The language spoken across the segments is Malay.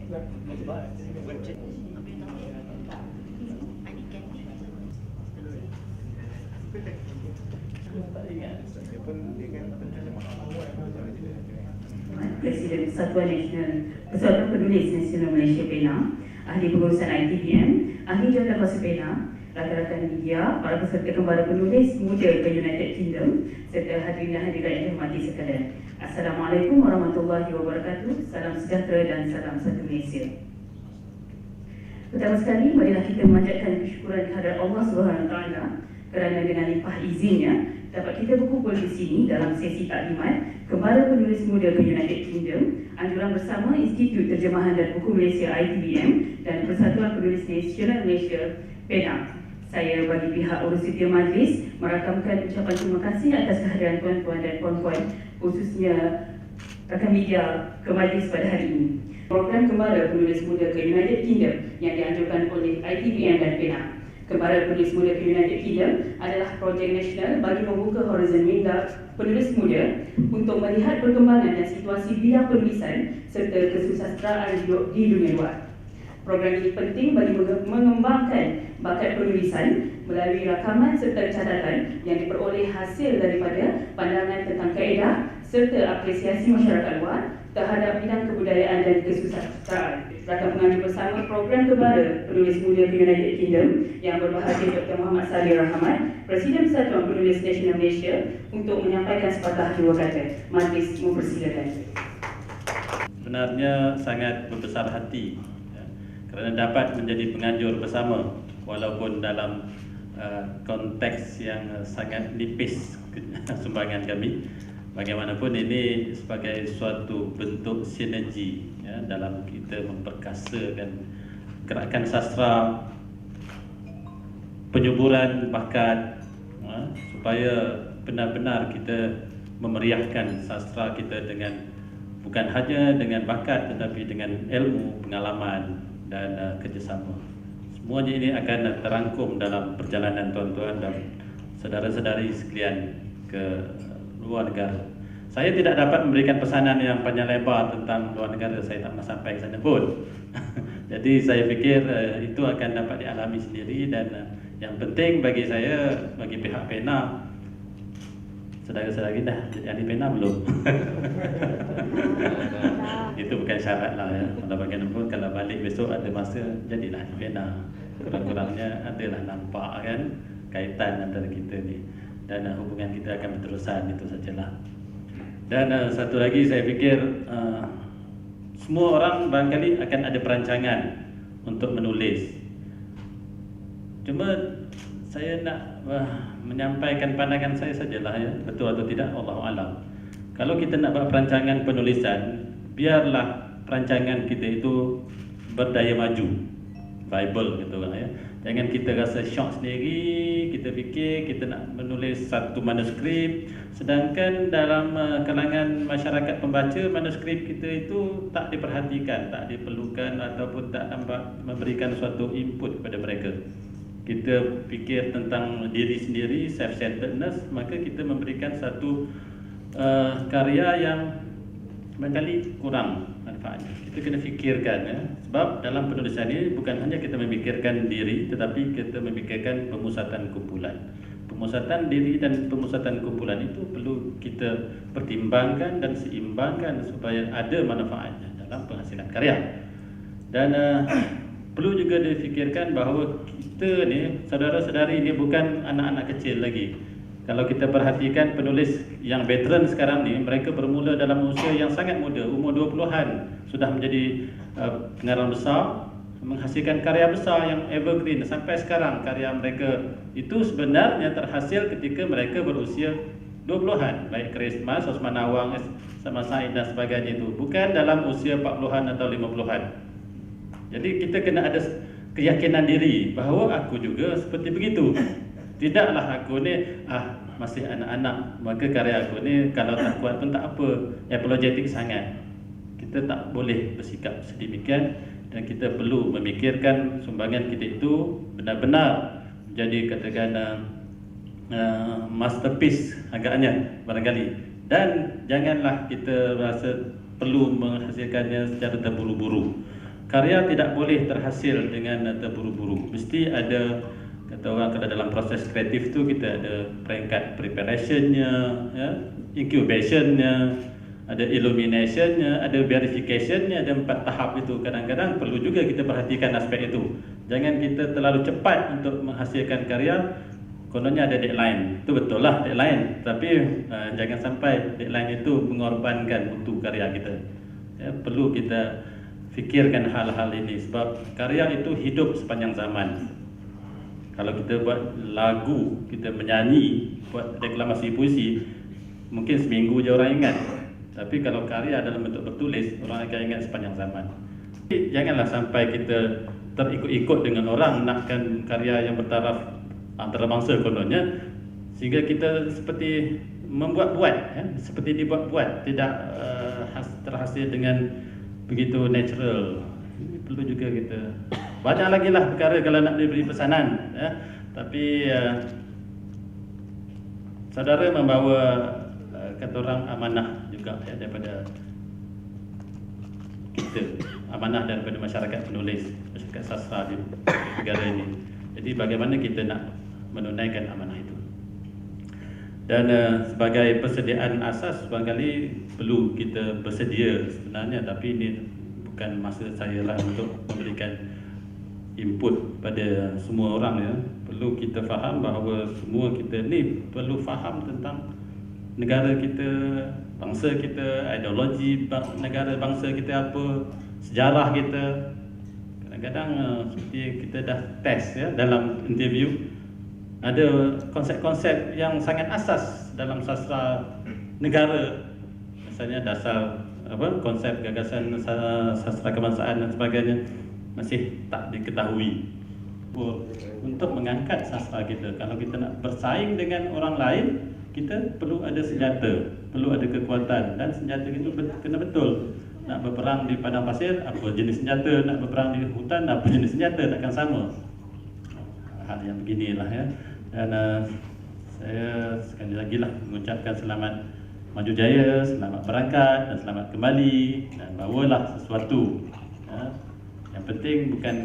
Presiden Persatuan Nasional Persatuan Penulis Nasional Malaysia PENA, Ahli Pengurusan ITBM, Ahli Jawatankuasa PENA, rakan-rakan media, para peserta kembara penulis muda ke United Kingdom serta hadirin dan hadirat yang dihormati sekalian. Assalamualaikum warahmatullahi wabarakatuh. Salam sejahtera dan salam satu Malaysia. Pertama sekali, marilah kita memanjatkan kesyukuran kehadrat Allah SWT kerana dengan limpah izinnya dapat kita berkumpul di sini dalam sesi taklimat Kembara Penulis Muda ke United Kingdom, anjuran bersama Institut Terjemahan dan Buku Malaysia ITBM dan Persatuan Penulis Nasional Malaysia PENA. Saya bagi pihak urus setia majlis merakamkan ucapan terima kasih atas kehadiran tuan-tuan dan puan-puan, khususnya rakan media ke majlis pada hari ini. Program Kembara Penulis Muda ke United Kingdom yang dianjurkan oleh ITBM dan PENA. Kembara Penulis Muda ke United Kingdom adalah projek nasional bagi membuka horizon minda penulis muda untuk melihat perkembangan dan situasi bidang penulisan serta kesusastraan di dunia luar. Program ini penting bagi mengembangkan bakat penulisan melalui rakaman serta catatan yang diperoleh hasil daripada pandangan tentang kaedah serta apresiasi masyarakat luar terhadap bidang kebudayaan dan kesusastraan. Rakan penganjur bersama program Kembara Penulis Muda ke United Kingdom yang berbahagia Dr. Muhammad Saleh Rahmat, Presiden Persatuan Penulis Nasional Malaysia, untuk menyampaikan sepatah dua kata. Majlis mempersilakan. Sebenarnya sangat berbesar hati kerana dapat menjadi penganjur bersama walaupun dalam konteks yang sangat nipis sumbangan kami. Bagaimanapun ini sebagai suatu bentuk sinergi dalam kita memperkasakan gerakan sastra, penyuburan bakat supaya benar-benar kita memeriahkan sastra kita dengan bukan hanya dengan bakat tetapi dengan ilmu, pengalaman dan kerjasama. Semuanya ini akan terangkum dalam perjalanan tuan-tuan dan saudara-saudari sekalian ke luar negara. Saya tidak dapat memberikan pesanan yang panjang lebar tentang luar negara, saya tak nak sampai ke sana pun. Jadi saya fikir itu akan dapat dialami sendiri dan yang penting bagi saya, bagi pihak PENA, saudara-saudari dah jadi ahli PENA belum? Itu bukan syarat lah ya. Kalau bagaimanapun kalau balik besok ada masa, jadilah ahli PENA. Kurang-kurangnya adalah nampak kan kaitan antara kita ni. Dan hubungan kita akan berterusan, itu sajalah. Dan satu lagi saya fikir semua orang barangkali akan ada perancangan untuk menulis. Cuma saya nak menyampaikan pandangan saya sajalah ya, betul atau tidak Allahu a'lam. Kalau kita nak buat perancangan penulisan, biarlah perancangan kita itu berdaya maju. Bible gitu lah ya. Jangan kita rasa syok sendiri, kita fikir kita nak menulis satu manuskrip, sedangkan dalam kalangan masyarakat pembaca, manuskrip kita itu tak diperhatikan, tak diperlukan ataupun tak memberikan suatu input kepada mereka. Kita fikir tentang diri sendiri, self-centeredness, maka kita memberikan satu karya yang barangkali kurang manfaatnya. Kita kena fikirkan ya. Sebab dalam penulisan ini bukan hanya kita memikirkan diri, tetapi kita memikirkan pemusatan kumpulan. Pemusatan diri dan pemusatan kumpulan itu perlu kita pertimbangkan dan seimbangkan supaya ada manfaatnya dalam penghasilan karya. Dan perlu juga difikirkan bahawa kita ni, saudara-saudari ini bukan anak-anak kecil lagi. Kalau kita perhatikan penulis yang veteran sekarang ni, mereka bermula dalam usia yang sangat muda, umur 20-an, sudah menjadi pengarang besar, menghasilkan karya besar yang evergreen sampai sekarang. Karya mereka itu sebenarnya terhasil ketika mereka berusia 20-an, baik Christmas, Osman Awang, sama Said dan sebagainya itu, bukan dalam usia 40-an atau 50-an. Jadi kita kena ada keyakinan diri bahawa aku juga seperti begitu. Tidaklah aku ni masih anak-anak, maka karya aku ni kalau tak kuat pun tak apa, apologetik sangat. Kita tak boleh bersikap sedemikian dan kita perlu memikirkan sumbangan kita itu benar-benar menjadi katakan masterpiece agaknya barangkali. Dan janganlah kita rasa perlu menghasilkannya secara terburu-buru. karya tidak boleh terhasil dengan terburu-buru. Mesti ada, kata orang, kalau dalam proses kreatif tu kita ada peringkat preparationnya, ya, incubationnya, ada illuminationnya, ada verificationnya, ada 4 tahap itu. Kadang-kadang perlu juga kita perhatikan aspek itu. Jangan kita terlalu cepat untuk menghasilkan karya. Kononnya ada deadline, itu betul lah deadline. Tapi jangan sampai deadline itu mengorbankan mutu karya kita. Ya, perlu kita fikirkan hal-hal ini sebab karya itu hidup sepanjang zaman. Kalau kita buat lagu, kita menyanyi, buat deklamasi puisi, mungkin seminggu je orang ingat. Tapi kalau karya dalam bentuk bertulis, orang akan ingat sepanjang zaman. Jadi, janganlah sampai kita terikut-ikut dengan orang nakkan karya yang bertaraf antarabangsa kononnya, sehingga kita seperti membuat-buat, ya, seperti dibuat-buat, tidak terhasil dengan begitu natural. Ini perlu juga kita. Banyak lagi lah perkara kalau nak diberi pesanan, ya. Tapi saudara membawa kata orang amanah juga, ya, daripada kita, amanah daripada masyarakat penulis, masyarakat sastra di negara ini. Jadi bagaimana kita nak menunaikan amanah itu? Dan sebagai persediaan asas, barangkali perlu kita bersedia sebenarnya, tapi ini bukan masa saya lah untuk memberikan input pada semua orang, ya. Perlu kita faham bahawa semua kita ni perlu faham tentang negara kita, bangsa kita, ideologi negara bangsa kita apa, sejarah kita. Kadang-kadang seperti kita dah test, ya, dalam interview, ada konsep-konsep yang sangat asas dalam sastra negara. Misalnya dasar konsep gagasan sastra kebangsaan dan sebagainya masih tak diketahui. Untuk mengangkat sastra kita, kalau kita nak bersaing dengan orang lain, kita perlu ada senjata, perlu ada kekuatan, dan senjata itu kena betul. Nak berperang di padang pasir, apa jenis senjata? Nak berperang di hutan, apa jenis senjata? Takkan sama. Hal yang beginilah, ya. Dan saya sekali lagi lah mengucapkan selamat maju jaya, selamat berangkat dan selamat kembali, dan bawalah sesuatu, ya. Yang penting bukan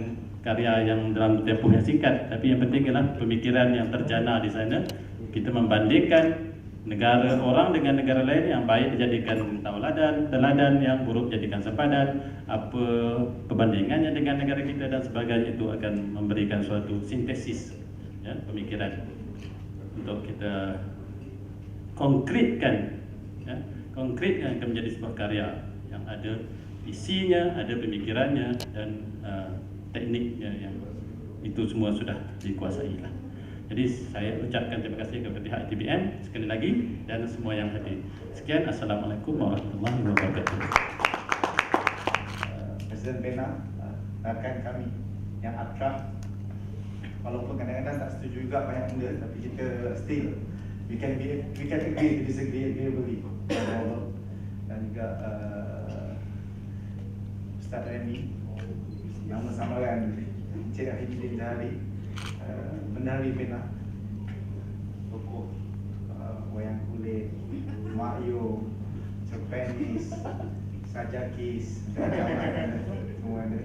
karya yang dalam tempoh yang singkat, tapi yang penting ialah pemikiran yang terjana di sana. Kita membandingkan negara orang dengan negara lain, yang baik dijadikan teladan, yang buruk jadikan sepadan, apa perbandingannya dengan negara kita dan sebagainya. Itu akan memberikan suatu sintesis, ya, pemikiran untuk kita konkretkan, ya, konkretkan akan menjadi sebuah karya yang ada isinya, ada pemikirannya, dan tekniknya yang itu semua sudah dikuasai lah. Jadi saya ucapkan terima kasih kepada pihak ITBM sekali lagi dan semua yang hadir. Sekian, Assalamualaikum warahmatullahi wabarakatuh. Presiden Pena, rakan kami yang akrab, walaupun kadang-kadang tak setuju juga banyak benda, tapi kita still we can agree to disagree agreeably. Dan juga Ustaz Remy yang bersamakan Encik Rahimudin Jahari, Menari Pena, tokoh wayang kulit, Mak Yo, Cepenis, Sajakis, semua ada.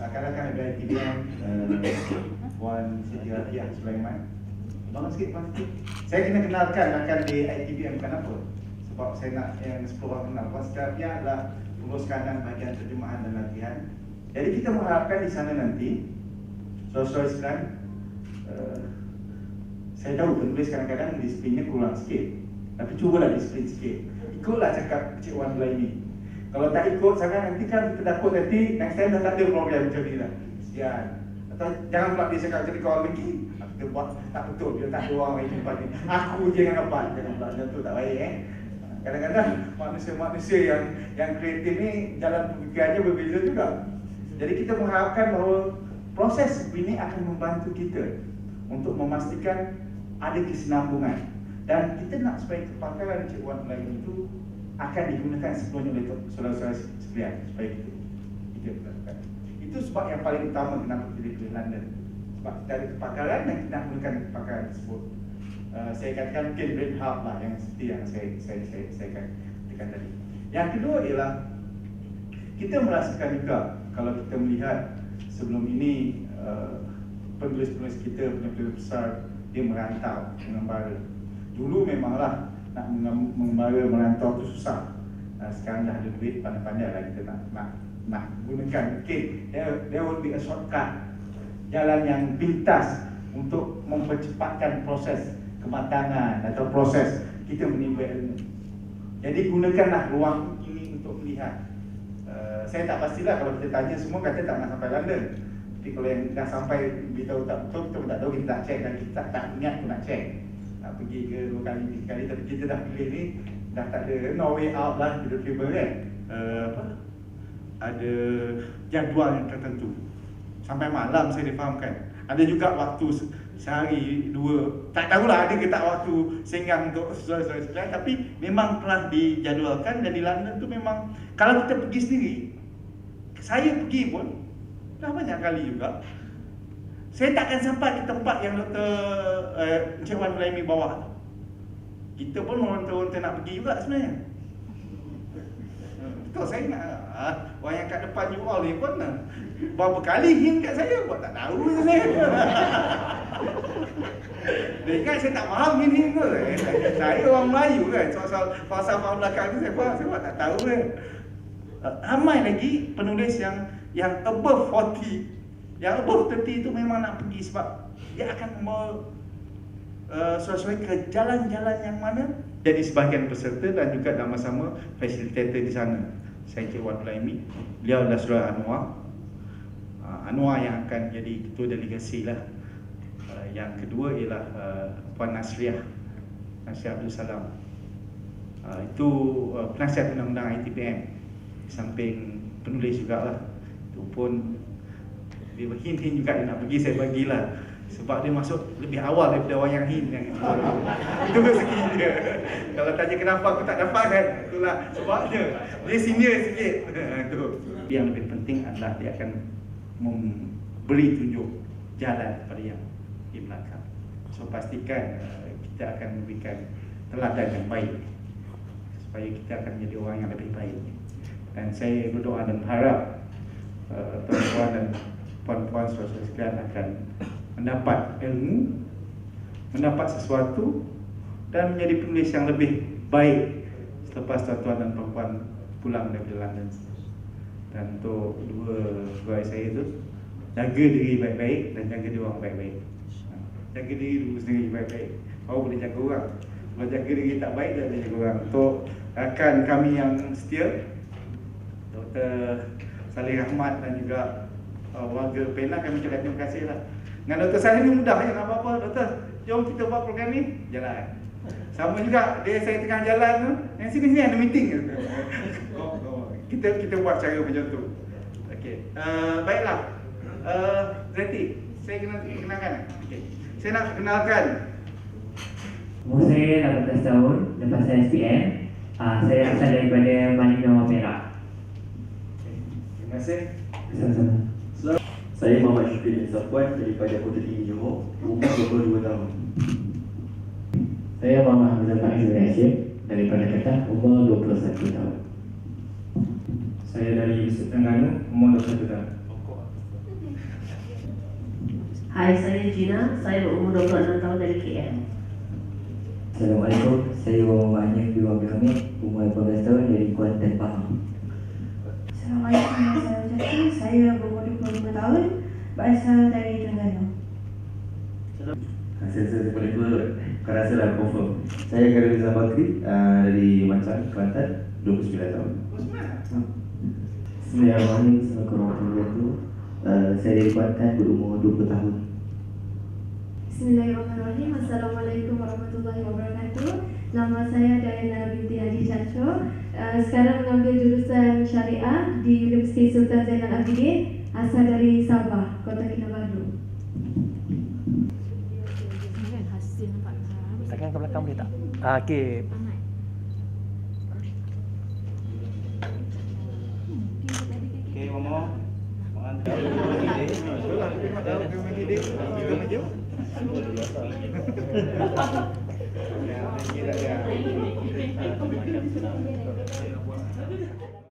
Rakan-rakan dari ITBM, Puan Siti Rafiah Sulaiman. Bangun sikit, bangun sikit. Saya kena kenalkan rakan di ITBM, kenapa? Sebab saya nak yang 10 orang kenal. Puan Siti Rafiah adalah pengurus kanan bahagian terjemahan dan latihan. Jadi kita mengharapkan di sana nanti, saudara-saudara sekalian, saya tahu penulis kadang-kadang disiplinnya kurang sikit, tapi cubalah disiplin sikit. Ikutlah cakap Cik Wan Laini. Kalau tak ikut sangat, nanti kan kita takut nanti next time dah tak ada program macam ni lah. Kesian. Atau jangan pula dia cakap jadi kawan lagi, kita buat tak betul, dia tak ada orang lain tempat ni. Aku je yang dapat, jangan pula macam tu, tak baik. Kadang-kadang manusia-manusia yang kreatif ni jalan pemikirannya berbeza juga. Jadi kita mengharapkan bahawa proses ini akan membantu kita untuk memastikan ada kesinambungan, dan kita nak supaya kepakaran Cik Wan Melayu itu akan digunakan sepenuhnya oleh saudara-saudara sekalian, supaya kita lakukan. Itu sebab yang paling utama kenapa kita pilih London, sebab dari kepakaran yang kita nak gunakan kepakaran tersebut. Saya katakan mungkin brain hub lah, yang seperti yang saya katakan tadi. Yang kedua ialah Kita merasakan juga kalau kita melihat sebelum ini penulis-penulis kita, penulis besar, dia merantau, mengembara. Dulu memanglah nak mengembara merantau tu susah. Sekarang dah ada duit, pandai-pandai lah kita nak gunakan. Okay, there will be a shortcut, jalan yang pintas untuk mempercepatkan proses kematangan atau proses kita menimba ilmu. Jadi gunakanlah ruang ini untuk melihat. Saya tak pastilah kalau kita tanya semua kata tak nak sampai London. Tapi kalau yang dah sampai beritahu tak betul, kita pun tak tahu, kita tak check dan kita tak ingat pun nak check. Nak pergi ke 2 kali, 3 kali, tapi kita dah pilih ni, dah tak ada no way out lah, kita tiba kan. Ada jadual yang tertentu. Sampai malam saya difahamkan. Ada juga waktu sehari 2, tak tahulah ada ke tak waktu senggang untuk sesuai sekalian, tapi memang telah dijadualkan. Dan di London tu memang kalau kita pergi sendiri, saya pergi pun dah banyak kali juga, saya takkan sampai ke tempat yang Dr. Encik Wan Mulaimi bawa. Kita pun meronta-ronta nak pergi juga sebenarnya. Betul, saya ingat orang yang kat depan you all ni pun berapa kali hint kat saya, buat tak tahu sebenarnya. Dia ingat saya tak faham hint tu. Saya orang Melayu kan, soal falsafah belakang tu saya faham, saya buat tak tahu kan. Ramai lagi penulis yang above 40, yang above 30 tu memang nak pergi sebab dia akan sesuai ke jalan-jalan yang mana. Jadi sebahagian peserta dan juga nama-sama fasilitator di sana, saya Encik Wan Mulaimi, beliau adalah saudara Anwar yang akan jadi ketua delegasi lah. Yang kedua ialah Puan Nasriah Abdul Salam, itu penasihat undang-undang ITPM, samping penulis jugalah. Itu pun dia hint-hint juga dia nak pergi, saya bagilah sebab dia masuk lebih awal daripada orang yang hint yang itu rezeki dia. Kalau tanya kenapa aku tak dapat kan, itulah sebabnya dia senior sikit. Itu yang lebih penting adalah dia akan memberi tunjuk jalan kepada yang di belakang. So pastikan kita akan memberikan teladan yang baik supaya kita akan menjadi orang yang lebih baik. Dan saya berdoa dan berharap tuan-tuan dan puan-puan saudara sekalian akan mendapat ilmu, mendapat sesuatu dan menjadi penulis yang lebih baik selepas tuan-tuan dan puan-puan pulang dari London. Dan untuk dua pegawai saya tu, jaga diri baik-baik dan jaga diri orang baik-baik. Jaga diri dulu sendiri baik-baik, baru boleh jaga orang. Kalau jaga diri tak baik, tak boleh jaga orang. Untuk rakan kami yang setia, Dr. Saleh Ahmad dan juga warga Penang, kami ucapkan terima kasih lah. Dengan Dr. Saleh ni mudah je, nak apa-apa Doktor, jom kita buat program ni, jalan. Sama juga, dia saya tengah jalan tu, yang sini ada meeting ke? Kita buat cara macam tu. Okey, baiklah. Zeti, saya kenalkan. Okay. Saya nak kenalkan. Umur saya 18 tahun, lepas saya SPM. Saya asal daripada Malino Perak. Terima kasih. Sama-sama. Saya Muhammad Syukri Safwan daripada Kota Tinggi Johor, umur 22 tahun. Saya Muhammad Hamzah Faiz Hashim daripada Kedah, umur 21 tahun. Saya dari Terengganu, umur 21 tahun. Hai, saya Gina, saya berumur 26 tahun dari KL. Assalamualaikum, saya Muhammad Hanif bin Abdul Hamid, umur 18 tahun dari Kuantan, Pahang. Assalamualaikum, saya berumur 25 tahun, berasal dari Terengganu. Saya daripada Keluar, bukan rasa dah confirm. Saya Karim Rizal Bakri dari Macan, Kelantan, 29 tahun. Bismillahirrahmanirrahim. Assalamualaikum warahmatullahi wabarakatuh. Saya dari Kuantan, berumur 20 tahun. Bismillahirrahmanirrahim. Assalamualaikum warahmatullahi wabarakatuh. Nama saya Diana binti Haji Chacho. Sekarang mengambil jurusan Syariah di Universiti Sultan Zainal Abidin, asal dari Sabah, Kota Kinabalu. Tekan ke belakang boleh tak? Okey. Okay, one more. One, two, three. Kita